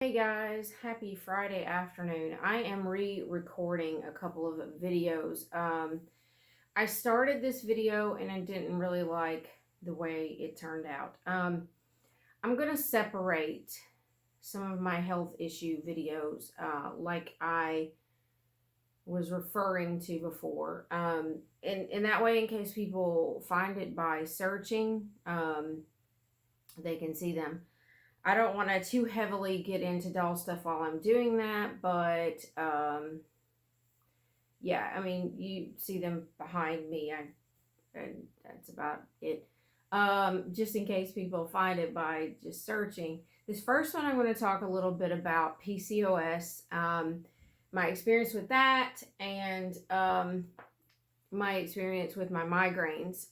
Hey guys, happy Friday afternoon. I am re-recording a couple of videos. I started this video and I didn't really like the way it turned out. I'm going to separate some of my health issue videos like I was referring to before. And that way, in case people find it by searching, they can see them. I don't want to too heavily get into doll stuff while I'm doing that, but yeah, I mean, you see them behind me, and that's about it. Just in case people find it by just searching. This first one, I'm going to talk a little bit about PCOS, my experience with that, and my experience with my migraines.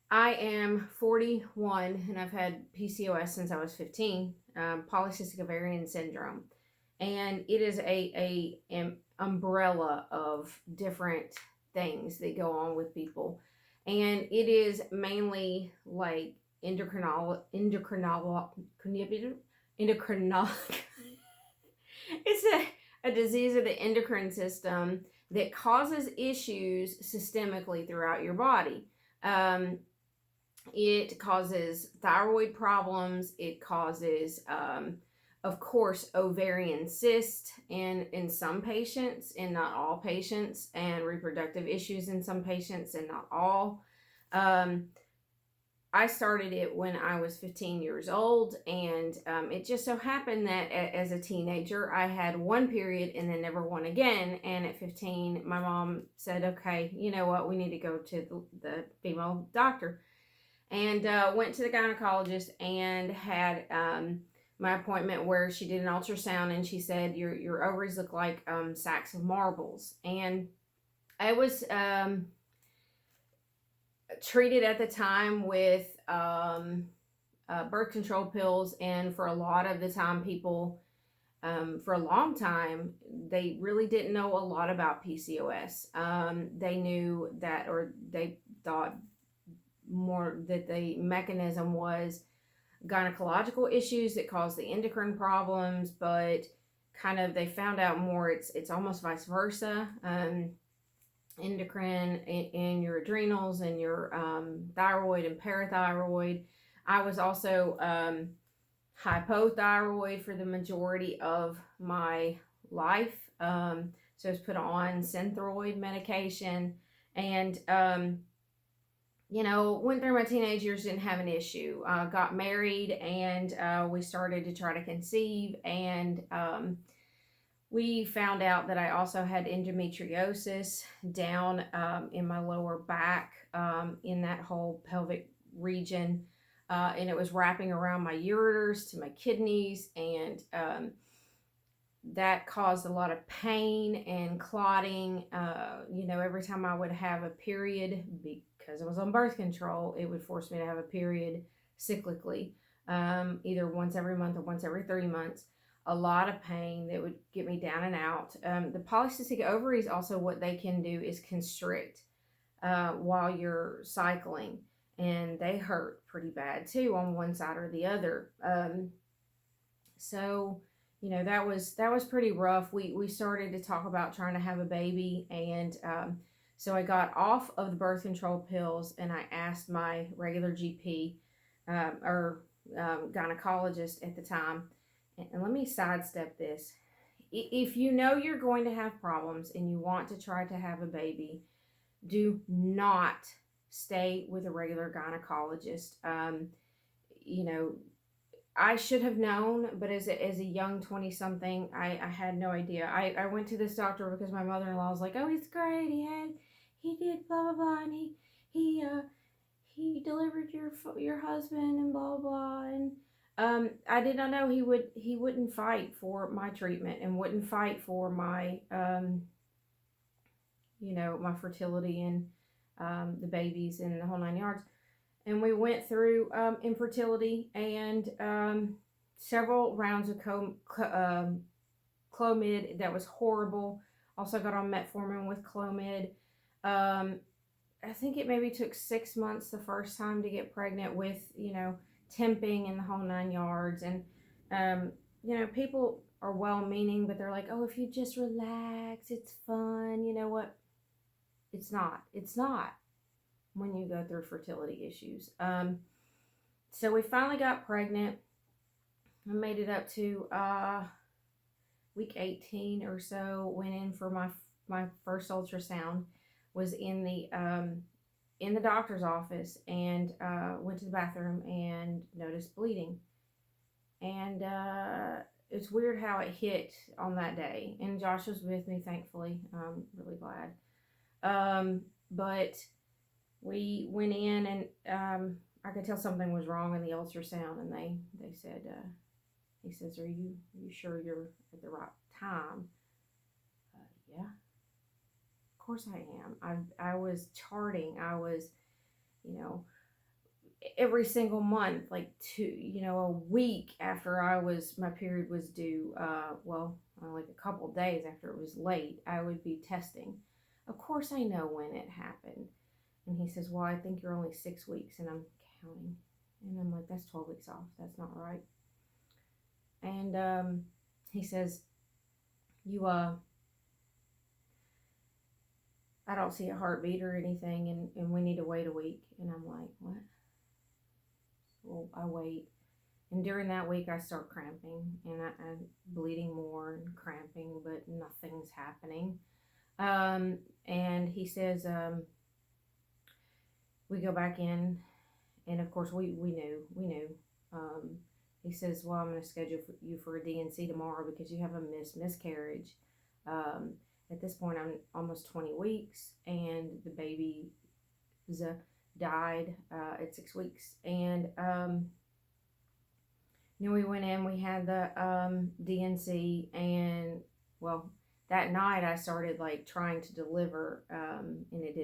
I am 41 and I've had PCOS since I was 15, polycystic ovarian syndrome. And it is an umbrella of different things that go on with people. And it is mainly like endocrinology. It's a disease of the endocrine system that causes issues systemically throughout your body. It causes thyroid problems. It causes, of course, ovarian cyst in some patients, and not all patients, and reproductive issues in some patients, and not all. I started it when I was 15 years old, and it just so happened that as a teenager, I had one period and then never one again. And at 15, my mom said, okay, you know what, we need to go to the female doctor. And went to the gynecologist and had my appointment where she did an ultrasound, and she said, your ovaries look like sacks of marbles. And I was treated at the time with birth control pills, and for a lot of the time, people for a long time, they really didn't know a lot about PCOS. They knew that, or they thought more that the mechanism was gynecological issues that caused the endocrine problems, but kind of they found out more it's almost vice versa. Endocrine in your adrenals and your thyroid and parathyroid. I was also hypothyroid for the majority of my life. So I was put on Synthroid medication, and went through my teenage years, didn't have an issue. Got married, and we started to try to conceive, and we found out that I also had endometriosis down in my lower back, in that whole pelvic region, and it was wrapping around my ureters to my kidneys, and that caused a lot of pain and clotting. Every time I would have a period, because I was on birth control, it would force me to have a period cyclically, either once every month or once every 3 months. A lot of pain that would get me down and out. The polycystic ovaries, also what they can do is constrict while you're cycling, and they hurt pretty bad too on one side or the other. So that was pretty rough. We started to talk about trying to have a baby, and so I got off of the birth control pills, and I asked my regular GP or gynecologist at the time. And let me sidestep this. If you know you're going to have problems and you want to try to have a baby, do not stay with a regular gynecologist. I should have known, but as a young 20-something, I had no idea. I went to this doctor because my mother-in-law was like, oh, he's great. He did blah, blah, blah, and he delivered your husband and blah, blah, and I did not know he wouldn't fight for my treatment and wouldn't fight for my my fertility and the babies and the whole 9 yards. And we went through infertility and several rounds of Clomid. That was horrible. Also got on metformin with Clomid. I think it maybe took 6 months the first time to get pregnant with, temping and the whole 9 yards. And people are well-meaning, but they're like, oh, if you just relax, it's fun. You know what? It's not. It's not when you go through fertility issues. So we finally got pregnant. I made it up to week 18 or so. Went in for my first ultrasound. Was in the doctor's office, and went to the bathroom and noticed bleeding. And it's weird how it hit on that day. And Josh was with me, thankfully. I'm really glad. But we went in, and I could tell something was wrong in the ultrasound, and they said, he says, are you sure you're at the right time? Yeah, of course I am. I was charting. I was, every single month, like a week after my period was due, like a couple days after it was late, I would be testing. Of course I know when it happened. And he says, well, I think you're only 6 weeks, and I'm counting. And I'm like, that's 12 weeks off. That's not right. And he says, I don't see a heartbeat or anything, and we need to wait a week. And I'm like, what? Well, I wait. And during that week, I start cramping, and I'm bleeding more and cramping, but nothing's happening. And he says, we go back in, and of course we knew. He says, well, I'm going to schedule you for a D&C tomorrow because you have a miscarriage. At this point, I'm almost 20 weeks, and the baby died at 6 weeks. And we went in, we had the D&C, and that night I started like trying to deliver, and it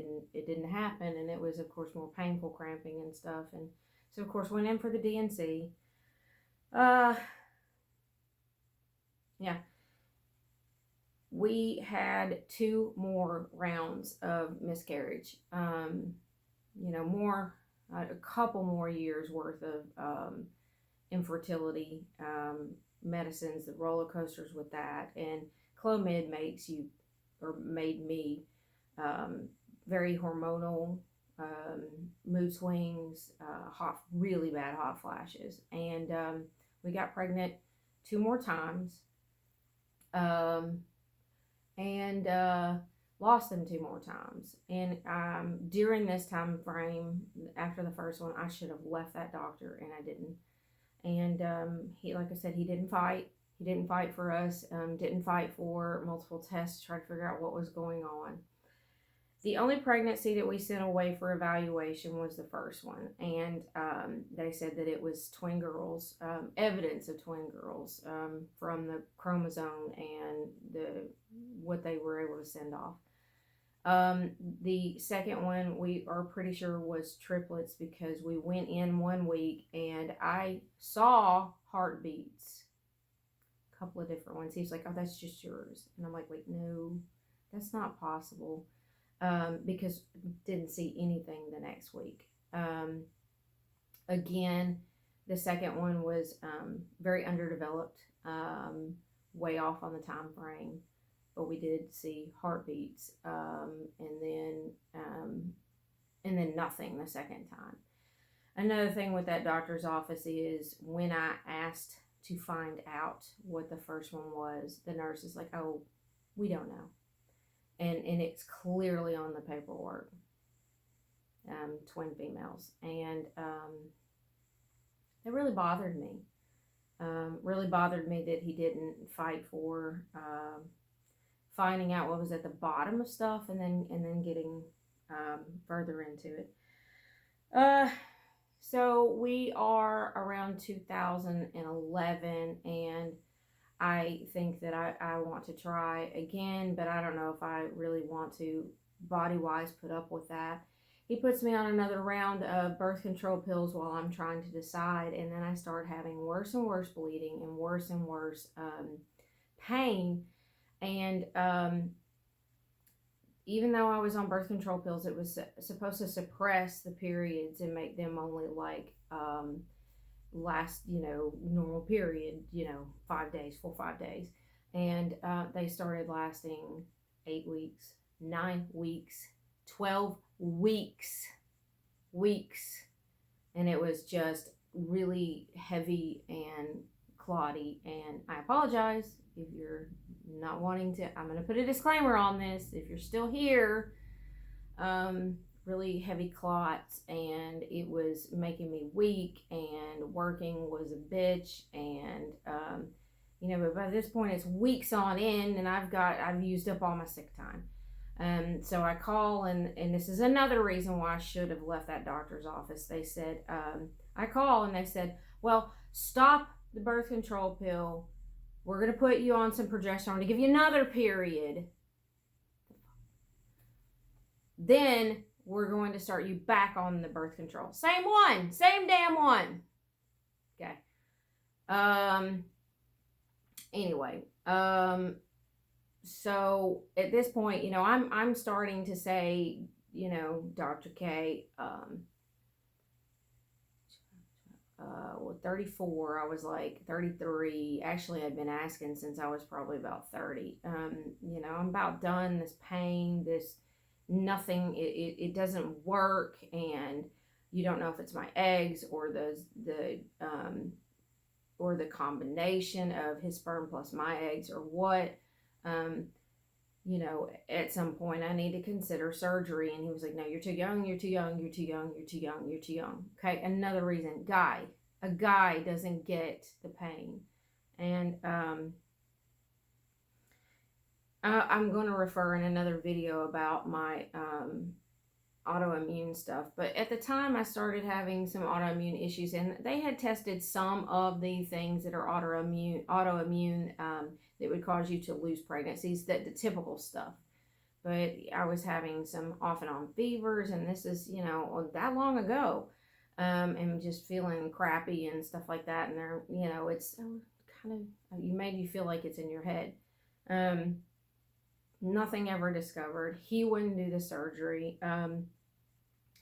didn't happen, and it was of course more painful, cramping and stuff. And so of course went in for the D&C. We had 2 more rounds of miscarriage. A couple more years worth of infertility medicines, the roller coasters with that. And Clomid made me very hormonal, mood swings, really bad hot flashes. And we got pregnant 2 more times, and lost them 2 more times. And during this time frame, after the first one, I should have left that doctor, and I didn't. And he, like I said, he didn't fight. He didn't fight for us. Didn't fight for multiple tests to try to figure out what was going on. The only pregnancy that we sent away for evaluation was the first one, and they said that it was twin girls, evidence of twin girls from the chromosome and what they were able to send off. The second one we are pretty sure was triplets because we went in 1 week and I saw heartbeats, a couple of different ones. He's like, oh, that's just yours. And I'm like, wait, no, that's not possible. Because didn't see anything the next week. Again, the second one was very underdeveloped, way off on the time frame, but we did see heartbeats, and then nothing the second time. Another thing with that doctor's office is when I asked to find out what the first one was, the nurse is like, oh, we don't know. And it's clearly on the paperwork, twin females. And it really bothered me. Really bothered me that he didn't fight for finding out what was at the bottom of stuff and then getting further into it. So we are around 2011, and I think that I want to try again, but I don't know if I really want to body-wise put up with that. He puts me on another round of birth control pills while I'm trying to decide, and then I start having worse and worse bleeding and worse pain. And even though I was on birth control pills, it was supposed to suppress the periods and make them only like last, normal period, 5 days, 4 or 5 days. And they started lasting 8 weeks, 9 weeks, 12 weeks. And it was just really heavy and clotty. And I apologize if you're not wanting to. I'm going to put a disclaimer on this. If you're still here, really heavy clots, and it was making me weak, and working was a bitch. And but by this point it's weeks on end, and I've used up all my sick time. So I call, and this is another reason why I should have left that doctor's office. They said, I call and they said, well, stop the birth control pill. We're going to put you on some progesterone to give you another period. Then we're going to start you back on the birth control. Same damn one. Okay. Anyway, so at this point, I'm starting to say, Dr. K, 34, I was like 33. Actually, I'd been asking since I was probably about 30. I'm about done. This pain, this nothing, it doesn't work, and you don't know if it's my eggs or the combination of his sperm plus my eggs or what. At some point I need to consider surgery. And he was like, no, you're too young, you're too young, you're too young, you're too young, you're too young. Okay, another reason, a guy doesn't get the pain. And I'm going to refer in another video about my autoimmune stuff. But at the time I started having some autoimmune issues, and they had tested some of the things that are autoimmune that would cause you to lose pregnancies, the typical stuff. But I was having some off and on fevers, and this is, that long ago, and just feeling crappy and stuff like that. And they're, it's kind of, you made you feel like it's in your head. Nothing ever discovered. He wouldn't do the surgery.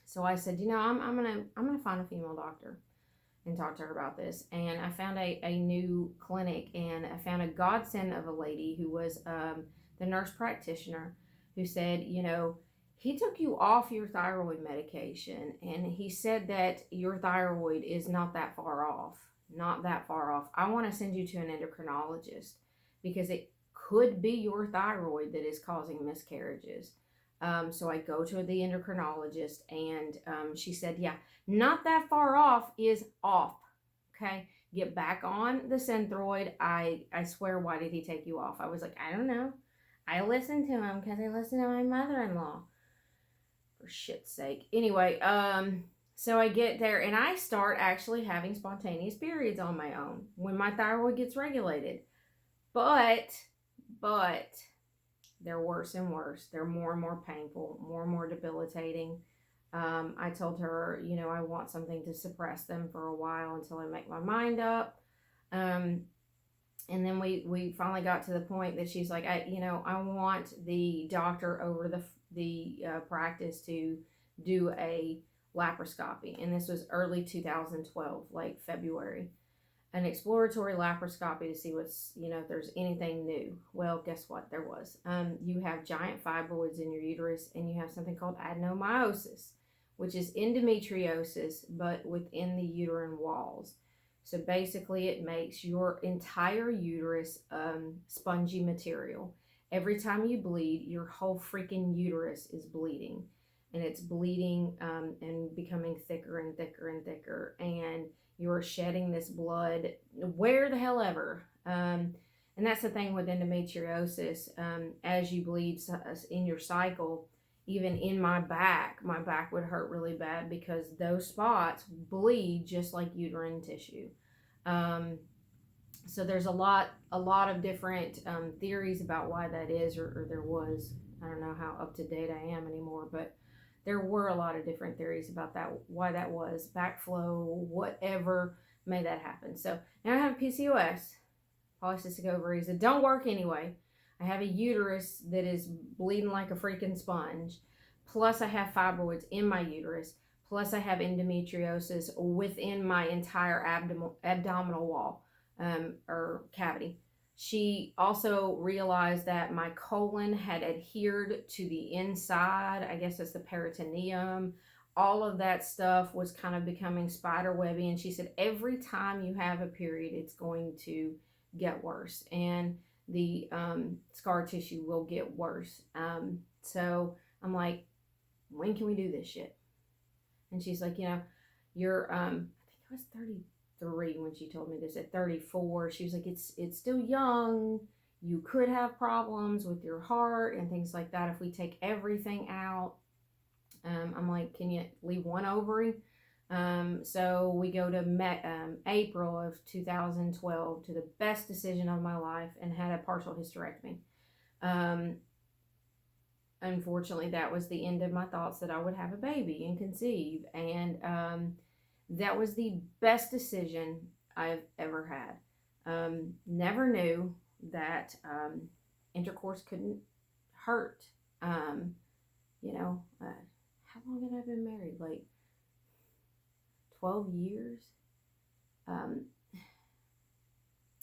So I said, I'm gonna find a female doctor and talk to her about this. And I found a new clinic, and I found a godsend of a lady who was the nurse practitioner, who said, he took you off your thyroid medication, and he said that your thyroid is not that far off. I want to send you to an endocrinologist, because it could be your thyroid that is causing miscarriages. So I go to the endocrinologist, and she said, yeah, not that far off is off. Okay, get back on the Synthroid. I swear, why did he take you off? I was like, I don't know. I listened to him because I listened to my mother-in-law. For shit's sake. Anyway, so I get there, and I start actually having spontaneous periods on my own when my thyroid gets regulated. But they're worse and worse. They're more and more painful, more and more debilitating. I told her, I want something to suppress them for a while until I make my mind up. And then we finally got to the point that she's like, I want the doctor over the practice to do a laparoscopy. And this was early 2012, like February. An exploratory laparoscopy to see what's, if there's anything new. Well, guess what? There was. You have giant fibroids in your uterus, and you have something called adenomyosis, which is endometriosis, but within the uterine walls. So basically, it makes your entire uterus spongy material. Every time you bleed, your whole freaking uterus is bleeding. And it's bleeding and becoming thicker and thicker and thicker. And you're shedding this blood where the hell ever. And that's the thing with endometriosis. As you bleed in your cycle, even in my back would hurt really bad, because those spots bleed just like uterine tissue. So there's a lot of different theories about why that is, or there was. I don't know how up to date I am anymore, but there were a lot of different theories about that, why that was, backflow, whatever made that happen. So now I have PCOS, polycystic ovaries, that don't work anyway. I have a uterus that is bleeding like a freaking sponge. Plus I have fibroids in my uterus. plus I have endometriosis within my entire abdominal wall, or cavity. She also realized that my colon had adhered to the inside. I guess it's the peritoneum. All of that stuff was kind of becoming spider webby. And she said, every time you have a period, it's going to get worse. And the scar tissue will get worse. So I'm like, when can we do this shit? And she's like, you're, I think I was 33 when she told me this. At 34, she was like, it's still young. You could have problems with your heart and things like that if we take everything out. I'm like, can you leave one ovary? So we go to April of 2012, to the best decision of my life, and had a partial hysterectomy. Unfortunately, that was the end of my thoughts that I would have a baby and conceive. And that was the best decision I've ever had. Never knew that intercourse couldn't hurt. How long had I been married? Like 12 years.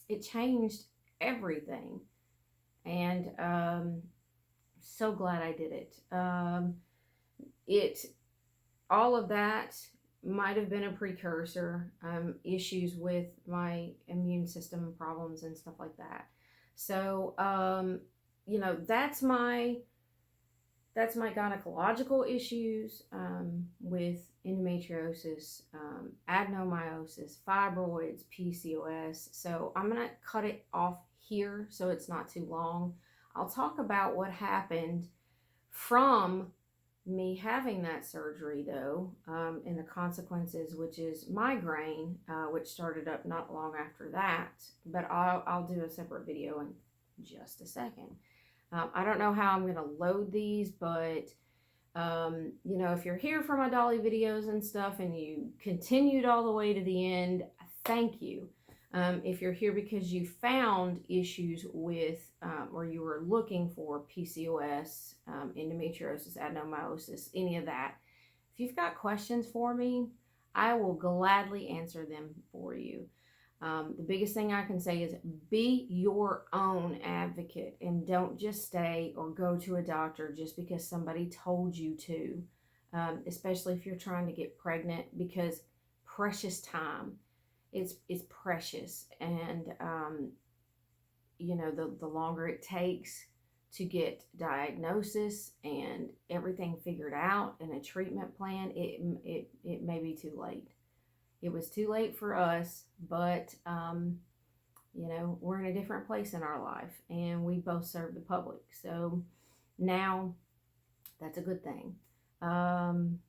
It changed everything. And so glad I did it. All of that might have been a precursor, issues with my immune system problems and stuff like that. So, that's my gynecological issues, with endometriosis, adenomyosis, fibroids, PCOS. So I'm going to cut it off here so it's not too long. I'll talk about what happened from me having that surgery, though, and the consequences, which is migraine, which started up not long after that. But I'll do a separate video in just a second. I don't know how I'm going to load these, but, if you're here for my Dolly videos and stuff and you continued all the way to the end, thank you. If you're here because you found issues with, or you were looking for PCOS, endometriosis, adenomyosis, any of that, if you've got questions for me, I will gladly answer them for you. The biggest thing I can say is be your own advocate and don't just stay or go to a doctor just because somebody told you to, especially if you're trying to get pregnant, because precious time, it's precious. And, the longer it takes to get diagnosis and everything figured out and a treatment plan, it may be too late. It was too late for us, but, we're in a different place in our life and we both serve the public. So now that's a good thing.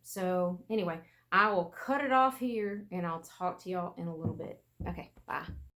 So anyway, I will cut it off here and I'll talk to y'all in a little bit. Okay, bye.